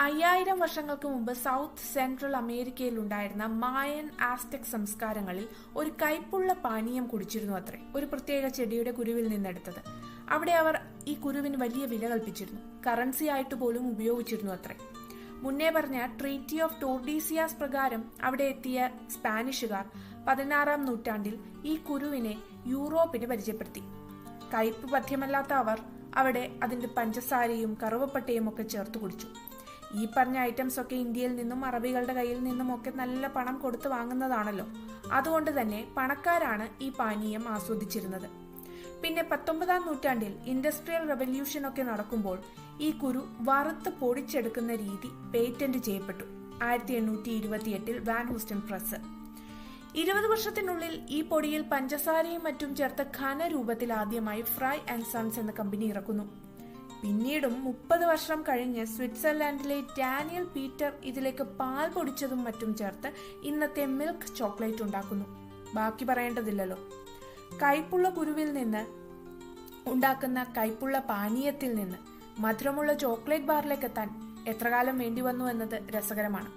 5000 വർഷങ്ങൾക്ക് മുമ്പ് south central അമേരിക്കയിൽ ഉണ്ടായിരുന്ന മായൻ ആസ്ടെക് സംസ്കാരങ്ങളിൽ ഒരു കയ്പുള്ള പാനീയം കുടിച്ചിരുന്നു അത്രേ, ഒരു പ്രത്യേക ചെടിയുടെ കുരുവിൽ നിന്നെടുത്തത്. അവിടെ അവർ ഈ കുരുവിന് വലിയ വില കൽപ്പിച്ചിരുന്നു, കറൻസി ആയിട്ട് പോലും ഉപയോഗിച്ചിരുന്നു അത്രേ. മുന്നേ പറഞ്ഞ ട്രീറ്റി ഓഫ് ടോർഡീസിയാസ് പ്രകാരം അവിടെ എത്തിയ സ്പാനിഷുകാർ 16-ാം നൂറ്റാണ്ടിൽ ഈ കുരുവിനെ യൂറോപ്പിന് പരിചയപ്പെടുത്തി. കയ്പ് പഥ്യമല്ലാത്ത അവർ അവിടെ അതിന്റെ പഞ്ചസാരയും കറുവപ്പട്ടയും ഒക്കെ ചേർത്ത് കുടിച്ചു. ഈ പറഞ്ഞ ഐറ്റംസ് ഒക്കെ ഇന്ത്യയിൽ നിന്നും അറബികളുടെ കയ്യിൽ നിന്നും ഒക്കെ നല്ല പണം കൊടുത്ത് വാങ്ങുന്നതാണല്ലോ. അതുകൊണ്ട് തന്നെ പണക്കാരാണ് ഈ പാനീയം ആസ്വദിച്ചിരുന്നത്. പിന്നെ 19-ാം നൂറ്റാണ്ടിൽ ഇൻഡസ്ട്രിയൽ റെവല്യൂഷൻ ഒക്കെ നടക്കുമ്പോൾ ഈ കുരു വറുത്ത് പൊടിച്ചെടുക്കുന്ന രീതി പേറ്റന്റ് ചെയ്യപ്പെട്ടു. 1828 വാൻ ഹൂസ്റ്റൺ പ്രസ്. 20 വർഷത്തിനുള്ളിൽ ഈ പൊടിയിൽ പഞ്ചസാരയും മറ്റും ചേർത്ത ഘനരൂപത്തിൽ ആദ്യമായി ഫ്രൈ ആൻഡ് സൺസ് എന്ന കമ്പനി ഇറക്കുന്നു. പിന്നീടും 30 വർഷം കഴിഞ്ഞ് സ്വിറ്റ്സർലാൻഡിലെ ഡാനിയൽ പീറ്റർ ഇതിലേക്ക് പാൽ പൊടിച്ചതും മറ്റും ചേർത്ത് ഇന്നത്തെ മിൽക്ക് ചോക്ലേറ്റ് ഉണ്ടാക്കുന്നു. ബാക്കി പറയേണ്ടതില്ലല്ലോ. കയ്പുള്ള കുരുവിൽ നിന്ന് ഉണ്ടാക്കുന്ന കയ്പുള്ള പാനീയത്തിൽ നിന്ന് മധുരമുള്ള ചോക്ലേറ്റ് ബാറിലേക്ക് എത്താൻ എത്ര കാലം വേണ്ടി വന്നു എന്നത് രസകരമാണ്.